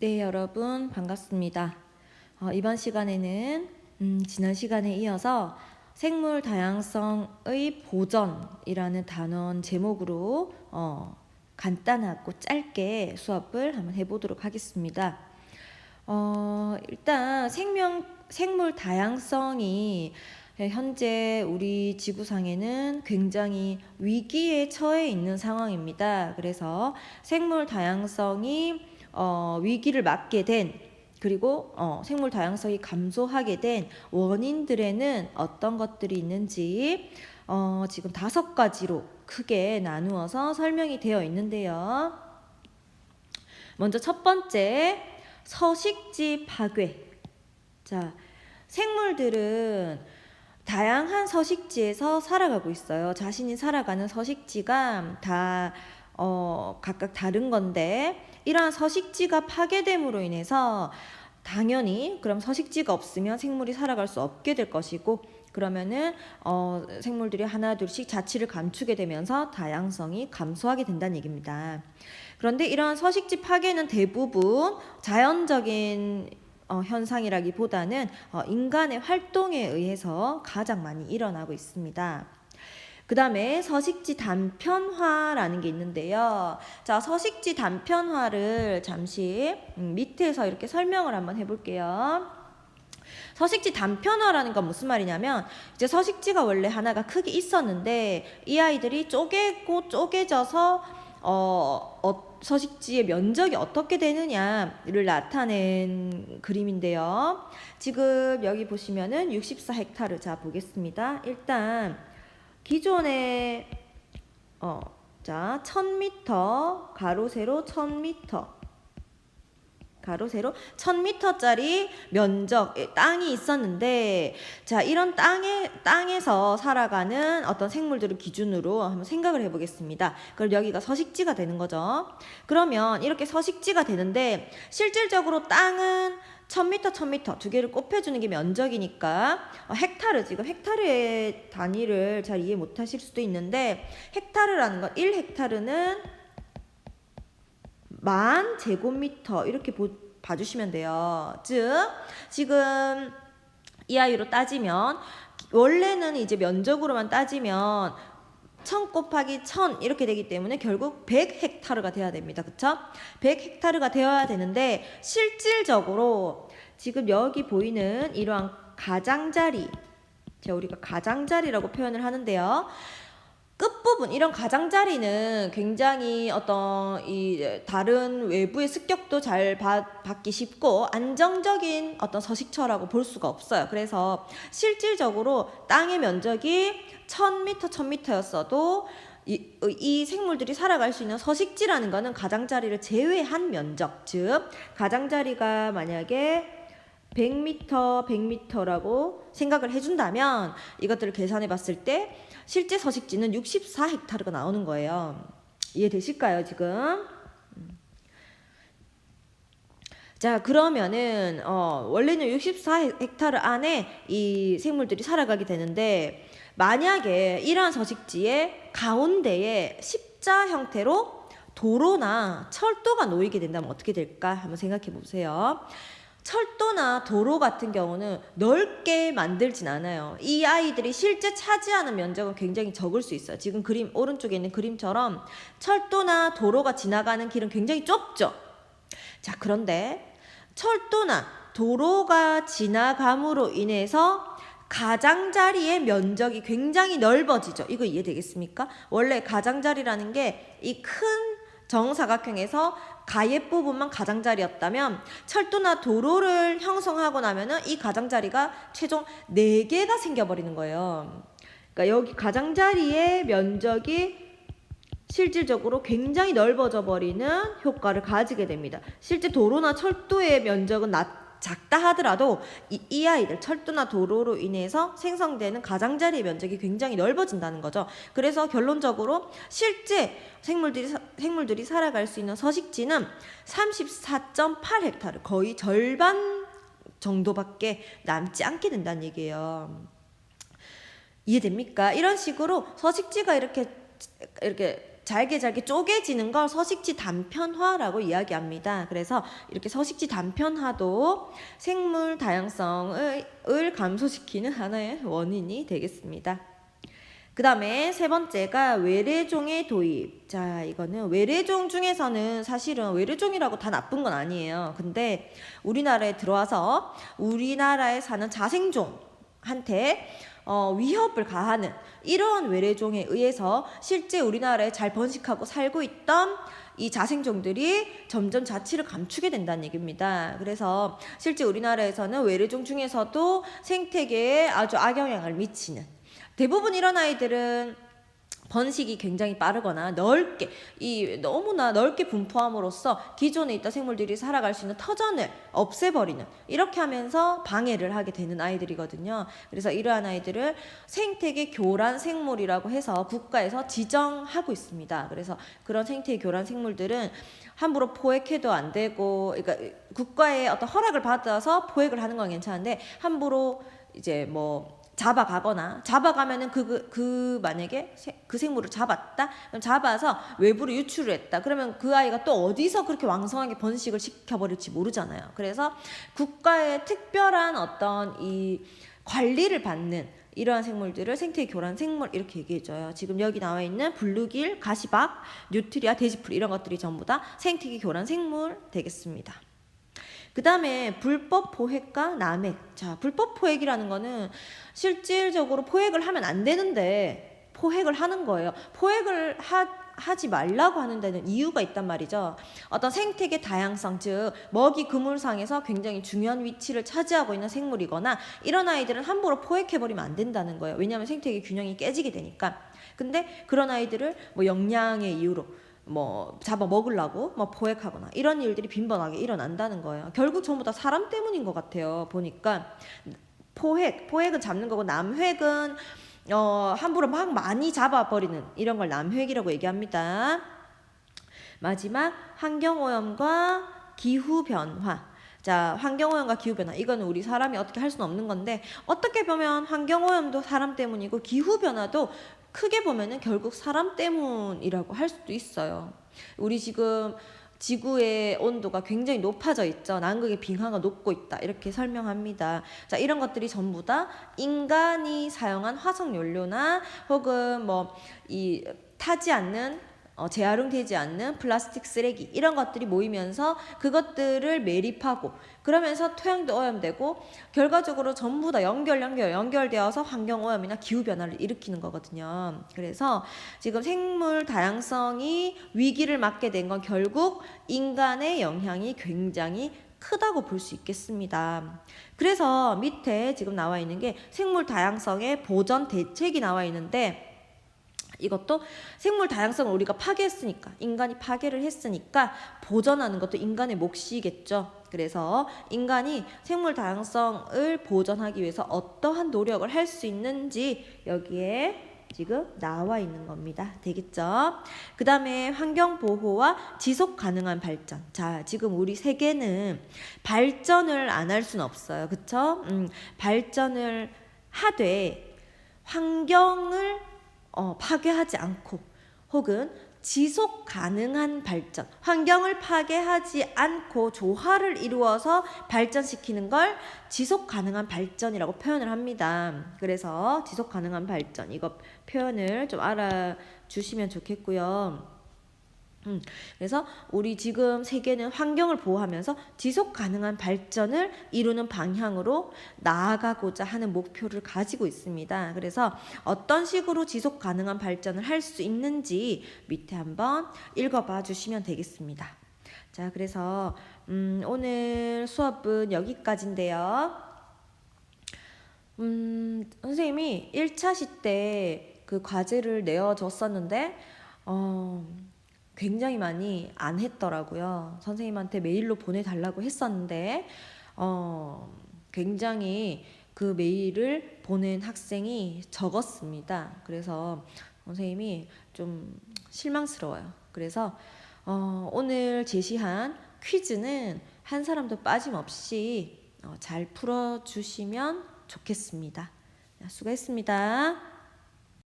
네, 여러분 반갑습니다. 이번 시간에는 지난 시간에 이어서 생물 다양성의 보전이라는 단원 제목으로 간단하고 짧게 수업을 한번 해보도록 하겠습니다. 일단 생물 다양성이 현재 우리 지구상에는 굉장히 위기에 처해 있는 상황입니다. 그래서 생물 다양성이 위기를 맞게 된 그리고 생물 다양성이 감소하게 된 원인들에는 어떤 것들이 있는지 지금 5가지로 크게 나누어서 설명이 되어 있는데요. 먼저 첫 번째, 서식지 파괴. 자, 생물들은 다양한 서식지에서 살아가고 있어요. 자신이 살아가는 서식지가 다 각각 다른 건데, 이러한 서식지가 파괴됨으로 인해서 당연히 그럼 서식지가 없으면 생물이 살아갈 수 없게 될 것이고, 그러면은 생물들이 하나둘씩 자취를 감추게 되면서 다양성이 감소하게 된다는 얘기입니다. 그런데 이러한 서식지 파괴는 대부분 자연적인 현상이라기보다는 인간의 활동에 의해서 가장 많이 일어나고 있습니다. 그 다음에 서식지 단편화라는 게 있는데요. 자, 서식지 단편화를 잠시 밑에서 이렇게 설명을 한번 해볼게요. 서식지 단편화라는 건 무슨 말이냐면, 이제 서식지가 원래 하나가 크게 있었는데 이 아이들이 쪼개져서 서식지의 면적이 어떻게 되느냐를 나타낸 그림인데요. 지금 여기 보시면은 64헥타르. 자, 보겠습니다. 일단 기존에 1000m 가로 세로 1000m 가로 세로 1000m짜리 면적 땅이 있었는데, 자, 이런 땅에서 살아가는 어떤 생물들을 기준으로 한번 생각을 해보겠습니다. 그럼 여기가 서식지가 되는 거죠. 그러면 이렇게 서식지가 되는데 실질적으로 땅은 1000m 두 개를 곱해주는 게 면적이니까 헥타르, 지금 헥타르의 단위를 잘 이해 못하실 수도 있는데, 헥타르라는 건 1헥타르는 10,000제곱미터 이렇게 봐주시면 돼요. 즉 지금 이 아이로 따지면 원래는 이제 면적으로만 따지면 1000 곱하기 1000 이렇게 되기 때문에 결국 100헥타르가 돼야 됩니다. 그쵸? 100헥타르가 되어야 되는데 실질적으로 지금 여기 보이는 이러한 가장자리, 우리가 가장자리라고 표현을 하는데요. 끝부분, 이런 가장자리는 굉장히 어떤 다른 외부의 습격도 잘 받기 쉽고 안정적인 어떤 서식처라고 볼 수가 없어요. 그래서 실질적으로 땅의 면적이 1000m였어도 이 생물들이 살아갈 수 있는 서식지라는 거는 가장자리를 제외한 면적, 즉 가장자리가 만약에 100m라고 생각을 해준다면 이것들을 계산해 봤을 때 실제 서식지는 64헥타르가 나오는 거예요. 이해되실까요, 지금? 자, 그러면은 원래는 64헥타르 안에 이 생물들이 살아가게 되는데, 만약에 이러한 서식지의 가운데에 십자 형태로 도로나 철도가 놓이게 된다면 어떻게 될까 한번 생각해 보세요. 철도나 도로 같은 경우는 넓게 만들진 않아요. 이 아이들이 실제 차지하는 면적은 굉장히 적을 수 있어요. 지금 그림 오른쪽에 있는 그림처럼 철도나 도로가 지나가는 길은 굉장히 좁죠. 자, 그런데 철도나 도로가 지나감으로 인해서 가장자리의 면적이 굉장히 넓어지죠. 이거 이해되겠습니까? 원래 가장자리라는 게 이 큰 정사각형에서 가의 부분만 가장자리였다면 철도나 도로를 형성하고 나면은 이 가장자리가 최종 4개가 생겨버리는 거예요. 그러니까 여기 가장자리의 면적이 실질적으로 굉장히 넓어져 버리는 효과를 가지게 됩니다. 실제 도로나 철도의 면적은 작다 하더라도 이 아이들 철도나 도로로 인해서 생성되는 가장자리의 면적이 굉장히 넓어진다는 거죠. 그래서 결론적으로 실제 생물들이 살아갈 수 있는 서식지는 34.8헥타르, 거의 절반 정도밖에 남지 않게 된다는 얘기예요. 이해됩니까? 이런 식으로 서식지가 이렇게 잘게 잘게 쪼개지는 걸 서식지 단편화라고 이야기합니다. 그래서 이렇게 서식지 단편화도 생물 다양성을 감소시키는 하나의 원인이 되겠습니다. 그 다음에 세 번째가 외래종의 도입. 자, 이거는 외래종 중에서는 사실은 외래종이라고 다 나쁜 건 아니에요. 근데 우리나라에 들어와서 우리나라에 사는 자생종한테 위협을 가하는 이러한 외래종에 의해서 실제 우리나라에 잘 번식하고 살고 있던 이 자생종들이 점점 자취를 감추게 된다는 얘기입니다. 그래서 실제 우리나라에서는 외래종 중에서도 생태계에 아주 악영향을 미치는, 대부분 이런 아이들은 번식이 굉장히 빠르거나 너무나 넓게 분포함으로써 기존에 있던 생물들이 살아갈 수 있는 터전을 없애버리는, 이렇게 하면서 방해를 하게 되는 아이들이거든요. 그래서 이러한 아이들을 생태계 교란 생물이라고 해서 국가에서 지정하고 있습니다. 그래서 그런 생태계 교란 생물들은 함부로 포획해도 안 되고, 그러니까 국가의 어떤 허락을 받아서 포획을 하는 건 괜찮은데 함부로 이제 뭐 잡아가면은 만약에 그 생물을 잡았다, 그럼 잡아서 외부로 유출을 했다, 그러면 그 아이가 또 어디서 그렇게 왕성하게 번식을 시켜버릴지 모르잖아요. 그래서 국가의 특별한 어떤 이 관리를 받는 이러한 생물들을 생태계 교란 생물 이렇게 얘기해줘요. 지금 여기 나와 있는 블루길, 가시박, 뉴트리아, 돼지풀 이런 것들이 전부 다 생태계 교란 생물 되겠습니다. 그 다음에 불법 포획과 남획. 자, 불법 포획이라는 거는 실질적으로 포획을 하면 안 되는데 포획을 하는 거예요. 포획을 하지 말라고 하는 데는 이유가 있단 말이죠. 어떤 생태계 다양성, 즉 먹이 그물상에서 굉장히 중요한 위치를 차지하고 있는 생물이거나 이런 아이들은 함부로 포획해버리면 안 된다는 거예요. 왜냐하면 생태계 균형이 깨지게 되니까. 근데 그런 아이들을 뭐 영양의 이유로 뭐 잡아 먹으려고 뭐 포획하거나 이런 일들이 빈번하게 일어난다는 거예요. 결국 전부 다 사람 때문인 것 같아요. 보니까 포획은 잡는 거고, 남획은 함부로 막 많이 잡아버리는 이런 걸 남획이라고 얘기합니다. 마지막 환경오염과 기후변화. 자, 환경오염과 기후변화, 이거는 우리 사람이 어떻게 할 수는 없는 건데, 어떻게 보면 환경오염도 사람 때문이고 기후변화도 크게 보면은 결국 사람 때문이라고 할 수도 있어요. 우리 지금 지구의 온도가 굉장히 높아져 있죠. 남극의 빙하가 녹고 있다, 이렇게 설명합니다. 자, 이런 것들이 전부 다 인간이 사용한 화석 연료나 혹은 뭐 이 타지 않는 재활용되지 않는 플라스틱 쓰레기 이런 것들이 모이면서 그것들을 매립하고, 그러면서 토양도 오염되고, 결과적으로 전부 다 연결되어서 환경오염이나 기후변화를 일으키는 거거든요. 그래서 지금 생물 다양성이 위기를 맞게 된 건 결국 인간의 영향이 굉장히 크다고 볼 수 있겠습니다. 그래서 밑에 지금 나와 있는 게 생물 다양성의 보전 대책이 나와 있는데, 이것도 생물 다양성을 우리가 파괴했으니까, 인간이 파괴를 했으니까 보전하는 것도 인간의 몫이겠죠. 그래서 인간이 생물 다양성을 보전하기 위해서 어떠한 노력을 할 수 있는지 여기에 지금 나와 있는 겁니다. 되겠죠? 그 다음에 환경보호와 지속 가능한 발전. 자, 지금 우리 세계는 발전을 안 할 수는 없어요. 그쵸? 발전을 하되 환경을 파괴하지 않고, 혹은 지속 가능한 발전, 환경을 파괴하지 않고 조화를 이루어서 발전시키는 걸 지속 가능한 발전이라고 표현을 합니다. 그래서 지속 가능한 발전, 이거 표현을 좀 알아주시면 좋겠고요. 그래서 우리 지금 세계는 환경을 보호하면서 지속 가능한 발전을 이루는 방향으로 나아가고자 하는 목표를 가지고 있습니다. 그래서 어떤 식으로 지속 가능한 발전을 할 수 있는지 밑에 한번 읽어봐 주시면 되겠습니다. 자, 그래서 오늘 수업은 여기까지인데요. 선생님이 1차 시 때 그 과제를 내어줬었는데 굉장히 많이 안 했더라고요. 선생님한테 메일로 보내달라고 했었는데 굉장히 그 메일을 보낸 학생이 적었습니다. 그래서 선생님이 좀 실망스러워요. 그래서 오늘 제시한 퀴즈는 한 사람도 빠짐없이 잘 풀어주시면 좋겠습니다. 수고했습니다.